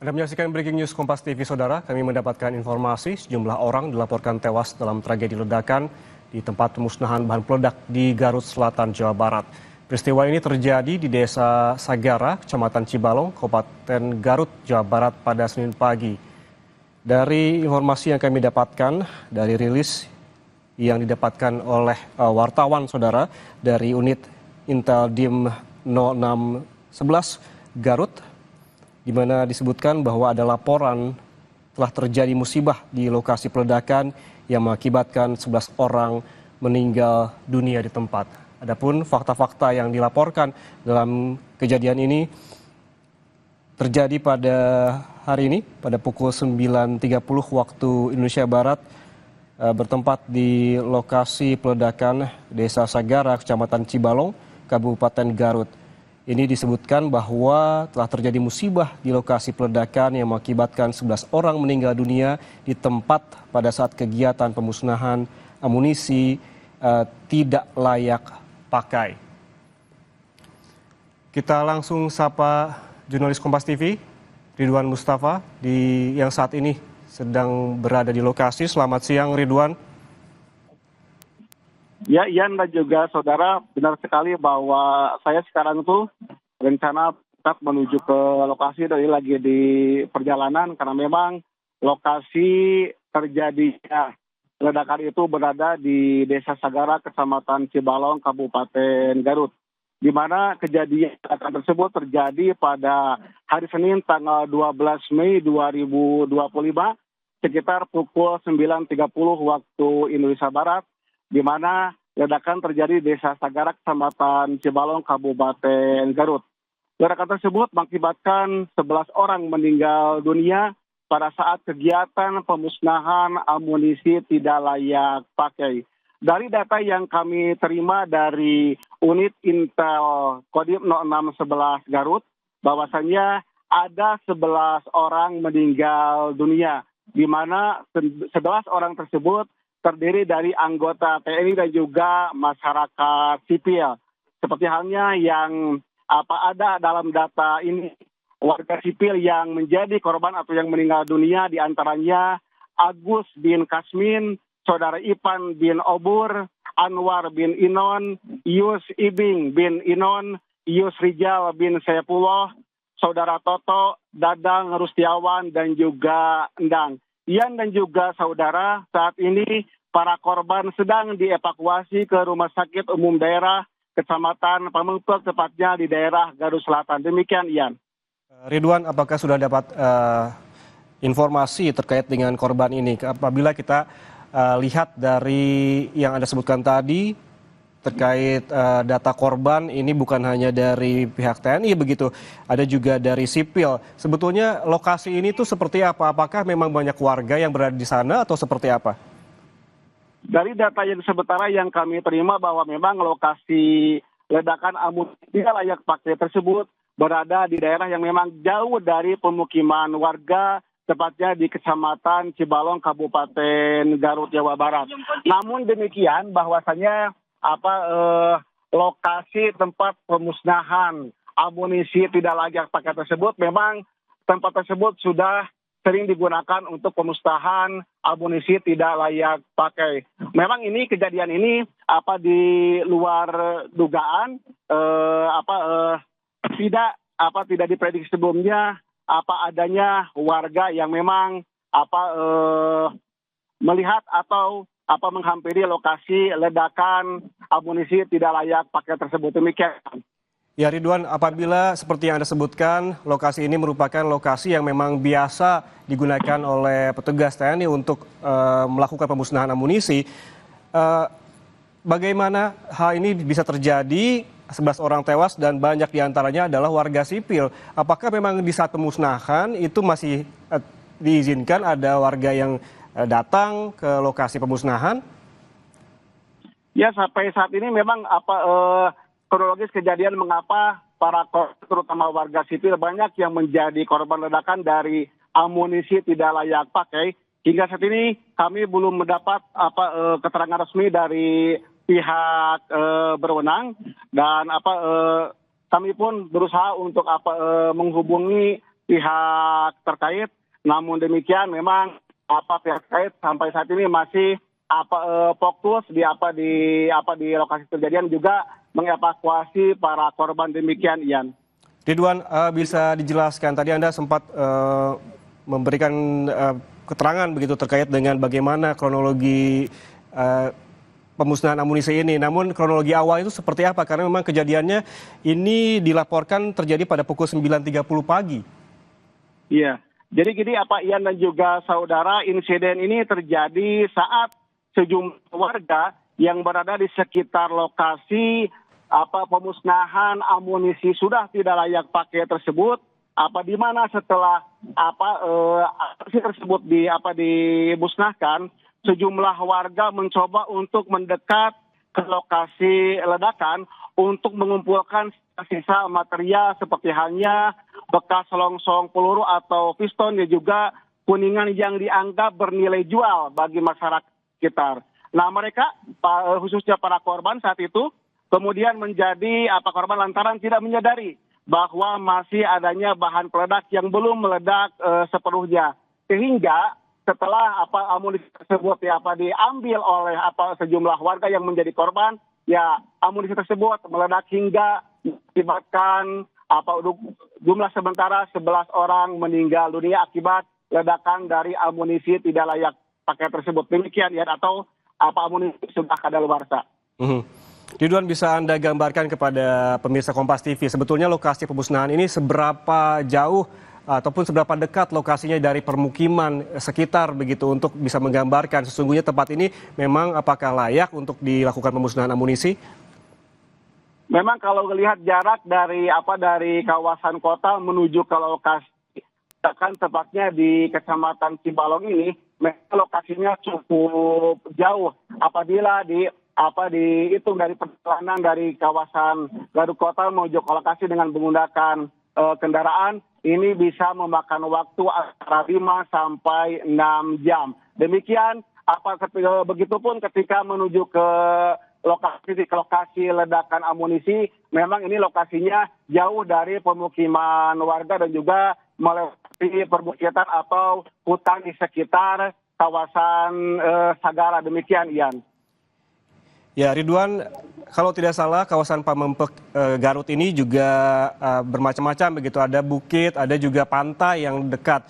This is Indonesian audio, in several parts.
Anda menyaksikan Breaking News Kompas TV, Saudara. Kami mendapatkan informasi sejumlah orang dilaporkan tewas dalam tragedi ledakan di tempat pemusnahan bahan peledak di Garut Selatan, Jawa Barat. Peristiwa ini terjadi di Desa Sagara, Kecamatan Cibalong, Kabupaten Garut, Jawa Barat pada Senin pagi. Dari informasi yang kami dapatkan dari rilis yang didapatkan oleh wartawan, Saudara, dari unit Intel Dim 0611 Garut, di mana disebutkan bahwa ada laporan telah terjadi musibah di lokasi peledakan yang mengakibatkan 11 orang meninggal dunia di tempat. Adapun fakta-fakta yang dilaporkan dalam kejadian ini terjadi pada hari ini pada pukul 9.30 waktu Indonesia Barat, bertempat di lokasi peledakan Desa Sagara, Kecamatan Cibalong, Kabupaten Garut. Ini disebutkan bahwa telah terjadi musibah di lokasi peledakan yang mengakibatkan 11 orang meninggal dunia di tempat pada saat kegiatan pemusnahan amunisi tidak layak pakai. Kita langsung sapa jurnalis Kompas TV, Ridwan Mustafa, yang saat ini sedang berada di lokasi. Selamat siang, Ridwan. Ya, Ian dan juga saudara, benar sekali bahwa saya sekarang tuh rencana tetap menuju ke lokasi dari lagi di perjalanan karena memang lokasi terjadinya ledakan itu berada di Desa Sagara, Kecamatan Cibalong, Kabupaten Garut, di mana kejadian ledakan tersebut terjadi pada hari Senin tanggal 12 Mei 2025 sekitar pukul 9.30 waktu Indonesia Barat, di mana ledakan terjadi di Desa Sagara, Kecamatan Cibalong, Kabupaten Garut. Ledakan tersebut mengakibatkan 11 orang meninggal dunia pada saat kegiatan pemusnahan amunisi tidak layak pakai. Dari data yang kami terima dari unit Intel Kodim 0611 Garut, bahwasannya ada 11 orang meninggal dunia, di mana 11 orang tersebut terdiri dari anggota TNI dan juga masyarakat sipil. Seperti halnya yang ada dalam data ini, warga sipil yang menjadi korban atau yang meninggal dunia diantaranya Agus bin Kasmin, Saudara Ipan bin Obur, Anwar bin Inon, Yus Ibing bin Inon, Yus Rijal bin Saifullah, Saudara Toto, Dadang Rustiawan, dan juga Endang. Ian dan juga saudara, saat ini para korban sedang dievakuasi ke Rumah Sakit Umum Daerah Kecamatan Pamengpeuk, tepatnya di daerah Garut Selatan. Demikian, Ian. Ridwan, apakah sudah dapat informasi terkait dengan korban ini? Apabila kita lihat dari yang Anda sebutkan tadi, terkait data korban ini bukan hanya dari pihak TNI begitu, ada juga dari sipil. Sebetulnya lokasi ini tuh seperti apa? Apakah memang banyak warga yang berada di sana atau seperti apa? Dari data yang sementara yang kami terima bahwa memang lokasi ledakan amunisi tidak layak pakai tersebut berada di daerah yang memang jauh dari pemukiman warga, tepatnya di Kecamatan Cibalong, Kabupaten Garut, Jawa Barat. Namun demikian bahwasannya lokasi tempat pemusnahan amunisi tidak layak pakai tersebut, memang tempat tersebut sudah sering digunakan untuk pemusnahan amunisi tidak layak pakai. Memang ini kejadian ini di luar dugaan, tidak diprediksi sebelumnya adanya warga yang memang melihat atau menghampiri lokasi ledakan amunisi tidak layak pakai tersebut. Demikian. Ya, Ridwan, apabila seperti yang Anda sebutkan, lokasi ini merupakan lokasi yang memang biasa digunakan oleh petugas TNI untuk melakukan pemusnahan amunisi, bagaimana hal ini bisa terjadi? 11 orang tewas dan banyak diantaranya adalah warga sipil. Apakah memang di saat pemusnahan itu masih diizinkan ada warga yang datang ke lokasi pemusnahan? Ya, sampai saat ini memang kronologis kejadian mengapa para terutama warga sipil banyak yang menjadi korban ledakan dari amunisi tidak layak pakai. Hingga saat ini kami belum mendapat keterangan resmi dari pihak berwenang, dan kami pun berusaha untuk menghubungi pihak terkait. Namun demikian memang pihak terkait sampai saat ini masih fokus di lokasi kejadian, juga mengevakuasi para korban. Demikian, Ian. Ridwan, bisa dijelaskan tadi Anda sempat memberikan keterangan begitu terkait dengan bagaimana kronologi pemusnahan amunisi ini. Namun kronologi awal itu seperti apa? Karena memang kejadiannya ini dilaporkan terjadi pada pukul 9.30 pagi. Iya. Jadi gini Ian dan juga saudara, insiden ini terjadi saat sejumlah warga yang berada di sekitar lokasi pemusnahan amunisi sudah tidak layak pakai tersebut, di mana setelah amunisi tersebut dimusnahkan, sejumlah warga mencoba untuk mendekat ke lokasi ledakan untuk mengumpulkan sisa material seperti halnya bekas selongsong peluru atau piston dan juga kuningan yang dianggap bernilai jual bagi masyarakat sekitar. Nah, mereka khususnya para korban saat itu kemudian menjadi korban lantaran tidak menyadari bahwa masih adanya bahan peledak yang belum meledak sepenuhnya. Sehingga setelah amunisi tersebut diambil oleh sejumlah warga yang menjadi korban, ya amunisi tersebut meledak hingga mengakibatkan jumlah sementara 11 orang meninggal dunia akibat ledakan dari amunisi tidak layak pakai tersebut. Demikian ya, atau amunisi sudah kadaluarsa. Ridwan, bisa Anda gambarkan kepada pemirsa Kompas TV sebetulnya lokasi pemusnahan ini seberapa jauh ataupun seberapa dekat lokasinya dari permukiman sekitar begitu, untuk bisa menggambarkan sesungguhnya tempat ini memang apakah layak untuk dilakukan pemusnahan amunisi? Memang kalau melihat jarak dari kawasan kota menuju ke lokasi, kan tepatnya di Kecamatan Cibalong ini, lokasinya cukup jauh. Apabila dihitung dari perjalanan dari kawasan Garut Kota menuju ke lokasi dengan menggunakan kendaraan, ini bisa memakan waktu antara 5 sampai 6 jam. Demikian, begitupun ketika menuju ke lokasi ledakan amunisi, memang ini lokasinya jauh dari pemukiman warga dan juga melewati perbukitan atau hutan di sekitar kawasan Sagara. Demikian, Ian. Ya, Ridwan, kalau tidak salah kawasan Pamengpek Garut ini juga bermacam-macam begitu, ada bukit, ada juga pantai yang dekat.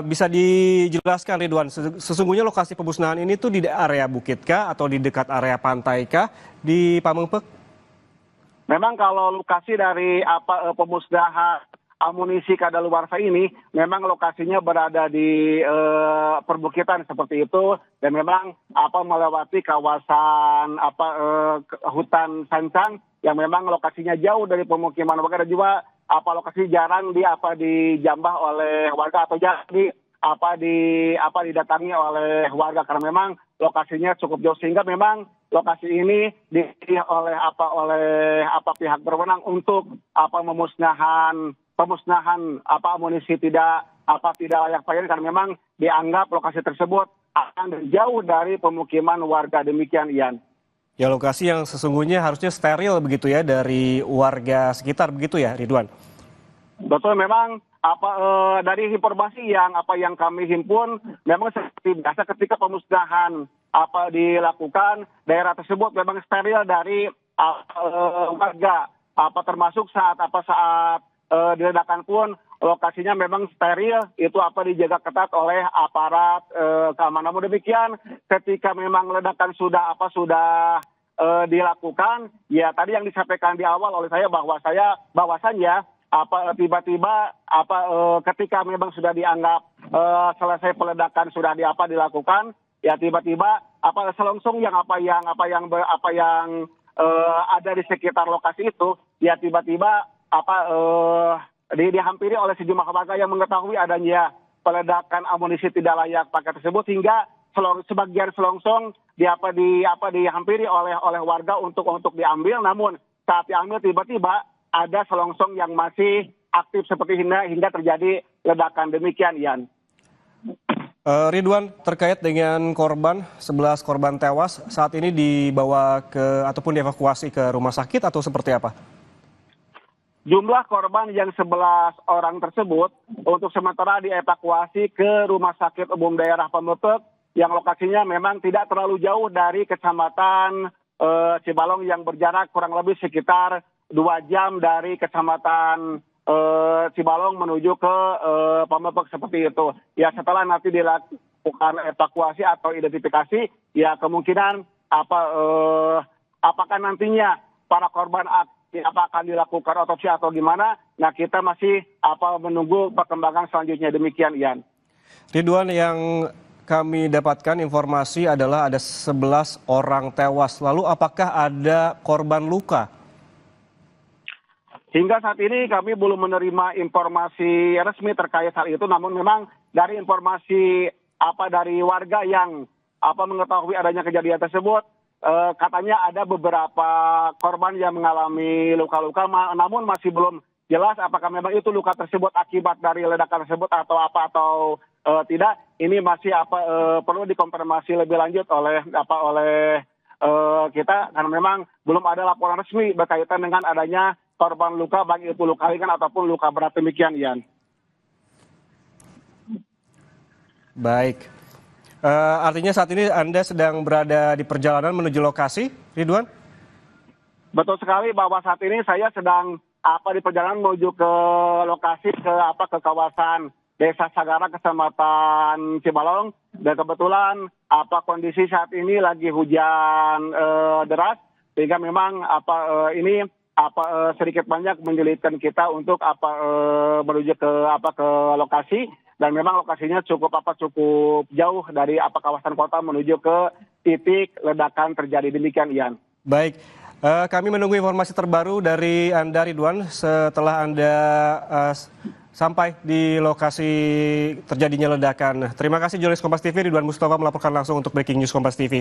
Bisa dijelaskan Ridwan, sesungguhnya lokasi pemusnahan ini tuh di area bukit kah atau di dekat area pantai kah di Pamengpek? Memang kalau lokasi dari pemusnahan amunisi kadaluarsa ini memang lokasinya berada di perbukitan seperti itu, dan memang melewati kawasan hutan sancang yang memang lokasinya jauh dari pemukiman warga, dan juga lokasi jarang dijambah oleh warga atau jarang didatangi oleh warga karena memang lokasinya cukup jauh, sehingga memang lokasi ini dipilih oleh pihak berwenang untuk pemusnahan amunisi tidak layak pakai, karena memang dianggap lokasi tersebut akan jauh dari pemukiman warga. Demikian, Ian. Ya, lokasi yang sesungguhnya harusnya steril begitu ya dari warga sekitar begitu ya, Ridwan? Betul, memang dari informasi yang kami himpun, memang seperti biasa ketika pemusnahan dilakukan, daerah tersebut memang steril dari warga, termasuk saat diledakan pun lokasinya memang steril, itu dijaga ketat oleh aparat keamanan. Namun demikian, ketika memang ledakan sudah dilakukan, ya tadi yang disampaikan di awal oleh saya bahwasannya tiba-tiba ketika memang sudah dianggap selesai peledakan sudah dilakukan, ya tiba-tiba selongsong yang ada di sekitar lokasi itu, ya tiba-tiba dihampiri oleh sejumlah warga yang mengetahui adanya peledakan amunisi tidak layak pakai tersebut, hingga sebagian selongsong dihampiri oleh warga untuk diambil. Namun saat diambil tiba-tiba ada selongsong yang masih aktif seperti hingga terjadi ledakan. Demikian, Ian. Ridwan, terkait dengan korban, 11 korban tewas saat ini dibawa ataupun dievakuasi ke rumah sakit atau seperti apa? jumlah korban yang 11 orang tersebut untuk sementara dievakuasi ke Rumah Sakit Umum Daerah Pemepek yang lokasinya memang tidak terlalu jauh dari Kecamatan Cibalong yang berjarak kurang lebih sekitar 2 jam dari Kecamatan Cibalong menuju ke Pemepek seperti itu. Ya setelah nanti dilakukan evakuasi atau identifikasi, ya kemungkinan apakah nantinya para korban apa akan dilakukan otopsi atau gimana? Nah kita masih menunggu perkembangan selanjutnya, demikian Ian. Ridwan, yang kami dapatkan informasi adalah ada 11 orang tewas. Lalu apakah ada korban luka? Hingga saat ini kami belum menerima informasi resmi terkait hal itu, namun memang dari informasi dari warga yang mengetahui adanya kejadian tersebut, katanya ada beberapa korban yang mengalami luka-luka, namun masih belum jelas apakah memang itu luka tersebut akibat dari ledakan tersebut atau tidak. Ini masih perlu dikonfirmasi lebih lanjut oleh kita, karena memang belum ada laporan resmi berkaitan dengan adanya korban luka, baik itu luka ringan ataupun luka berat, demikian Ian. Baik. Artinya saat ini Anda sedang berada di perjalanan menuju lokasi, Ridwan? Betul sekali bahwa saat ini saya sedang di perjalanan menuju ke lokasi ke kawasan Desa Sagara, Kecamatan Cibalong, dan kebetulan kondisi saat ini lagi hujan deras, sehingga memang ini sedikit banyak menyulitkan kita untuk menuju ke lokasi. Dan memang lokasinya cukup jauh dari kawasan kota menuju ke titik ledakan terjadi, demikian Ian. Baik, kami menunggu informasi terbaru dari Anda Ridwan setelah Anda sampai di lokasi terjadinya ledakan. Terima kasih jurnalis Kompas TV Ridwan Mustafa melaporkan langsung untuk Breaking News Kompas TV.